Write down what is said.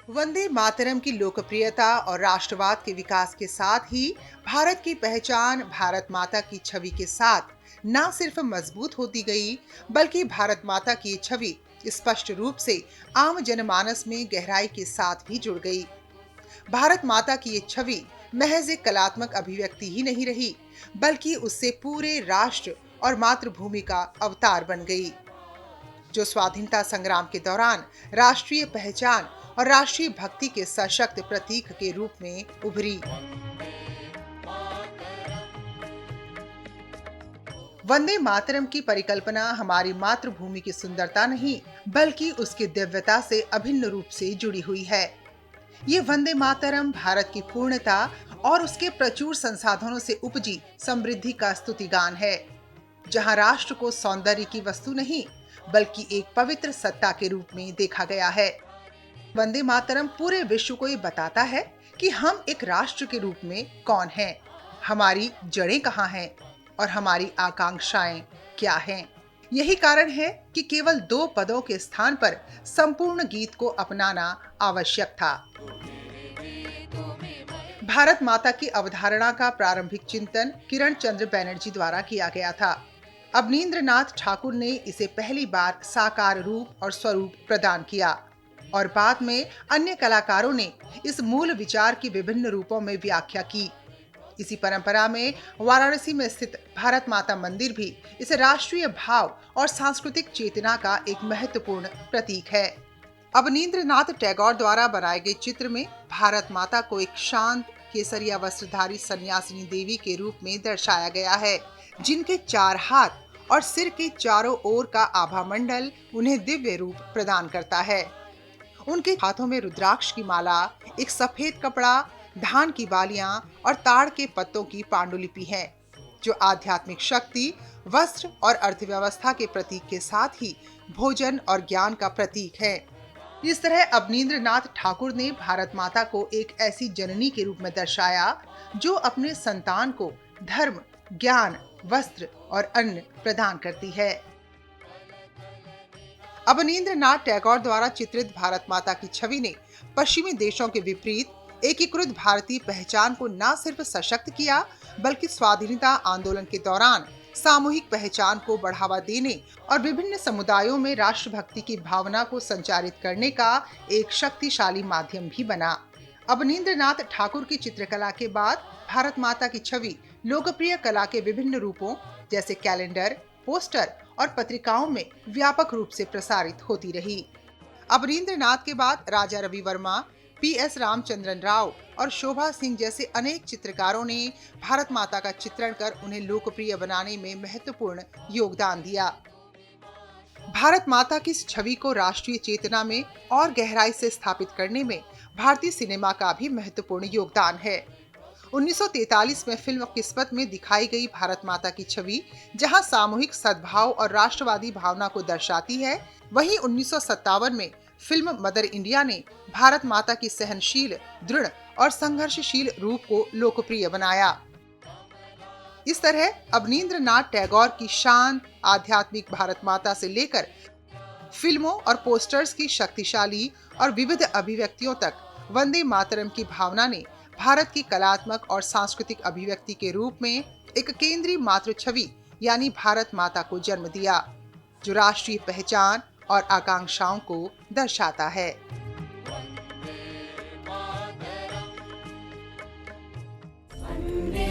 वंदे मातरम की लोकप्रियता और राष्ट्रवाद के विकास के साथ ही भारत की पहचान भारत माता की छवि के साथ न सिर्फ मजबूत होती गई, बल्कि भारत माता की ये छवि स्पष्ट रूप से आम जनमानस में गहराई के साथ भी जुड़ गई। भारत माता की ये छवि महज एक कलात्मक अभिव्यक्ति ही नहीं रही, बल्कि उससे पूरे राष्ट्र और मातृभूमि का अवतार बन गई, जो स्वाधीनता संग्राम के दौरान राष्ट्रीय पहचान और राष्ट्रीय भक्ति के सशक्त प्रतीक के रूप में उभरी। वंदे मातरम की परिकल्पना हमारी मातृभूमि की सुंदरता नहीं, बल्कि उसकी दिव्यता से अभिन्न रूप से जुड़ी हुई है। ये वंदे मातरम भारत की पूर्णता और उसके प्रचुर संसाधनों से उपजी समृद्धि का स्तुतिगान है, जहां राष्ट्र को सौंदर्य की वस्तु नहीं, बल्कि एक पवित्र सत्ता के रूप में देखा गया है। वंदे मातरम पूरे विश्व को ये बताता है कि हम एक राष्ट्र के रूप में कौन हैं, हमारी जड़ें कहाँ हैं और हमारी आकांक्षाएं क्या हैं। यही कारण है कि केवल 2 पदों के स्थान पर संपूर्ण गीत को अपनाना आवश्यक था। भारत माता की अवधारणा का प्रारंभिक चिंतन किरण चंद्र बैनर्जी द्वारा किया गया था। अवनींद्रनाथ ठाकुर ने इसे पहली बार साकार रूप और स्वरूप प्रदान किया और बाद में अन्य कलाकारों ने इस मूल विचार की विभिन्न रूपों में व्याख्या की। इसी परंपरा में वाराणसी में स्थित भारत माता मंदिर भी इस राष्ट्रीय भाव और सांस्कृतिक चेतना का एक महत्वपूर्ण प्रतीक है। अवनींद्रनाथ टैगोर द्वारा बनाए गए चित्र में भारत माता को एक शांत केसरिया वस्त्रधारी सन्यासिनी देवी के रूप में दर्शाया गया है, जिनके 4 हाथ और सिर के चारों ओर का आभा मंडल उन्हें दिव्य रूप प्रदान करता है। उनके हाथों में रुद्राक्ष की माला, एक सफेद कपड़ा, धान की बालियां और ताड़ के पत्तों की पांडुलिपि है, जो आध्यात्मिक शक्ति, वस्त्र और अर्थव्यवस्था के प्रतीक के साथ ही भोजन और ज्ञान का प्रतीक है। इस तरह अवनींद्रनाथ ठाकुर ने भारत माता को एक ऐसी जननी के रूप में दर्शाया जो अपने संतान को धर्म, ज्ञान, वस्त्र और अन्न प्रदान करती है। अवनींद्रनाथ टैगोर द्वारा चित्रित भारत माता की छवि ने पश्चिमी देशों के विपरीत एकीकृत भारतीय पहचान को न सिर्फ सशक्त किया, बल्कि स्वाधीनता आंदोलन के दौरान सामूहिक पहचान को बढ़ावा देने और विभिन्न समुदायों में राष्ट्रभक्ति की भावना को संचारित करने का एक शक्तिशाली माध्यम भी बना। अवनींद्रनाथ ठाकुर की चित्रकला के बाद भारत माता की छवि लोकप्रिय कला के विभिन्न रूपों जैसे कैलेंडर, पोस्टर और पत्रिकाओं में व्यापक रूप से प्रसारित होती रही। अवनींद्रनाथ के बाद राजा रवि वर्मा, PS रामचंद्रन राव और शोभा सिंह जैसे अनेक चित्रकारों ने भारत माता का चित्रण कर उन्हें लोकप्रिय बनाने में महत्वपूर्ण योगदान दिया। भारत माता की इस छवि को राष्ट्रीय चेतना में और गहराई से स्थापित करने में भारतीय सिनेमा का भी महत्वपूर्ण योगदान है। 1943 में फिल्म किस्मत में दिखाई गई भारत माता की छवि जहां सामूहिक सद्भाव और राष्ट्रवादी भावना को दर्शाती है, वहीं 1957 में फिल्म मदर इंडिया ने भारत माता की सहनशील, दृढ़ और संघर्षशील रूप को लोकप्रिय बनाया। इस तरह अवनींद्रनाथ टैगोर की शांत आध्यात्मिक भारत माता से लेकर फिल्मों और पोस्टर्स की शक्तिशाली और विविध अभिव्यक्तियों तक वंदे मातरम की भावना ने भारत की कलात्मक और सांस्कृतिक अभिव्यक्ति के रूप में एक केंद्रीय मातृ छवि यानी भारत माता को जन्म दिया, जो राष्ट्रीय पहचान और आकांक्षाओं को दर्शाता है। वंदे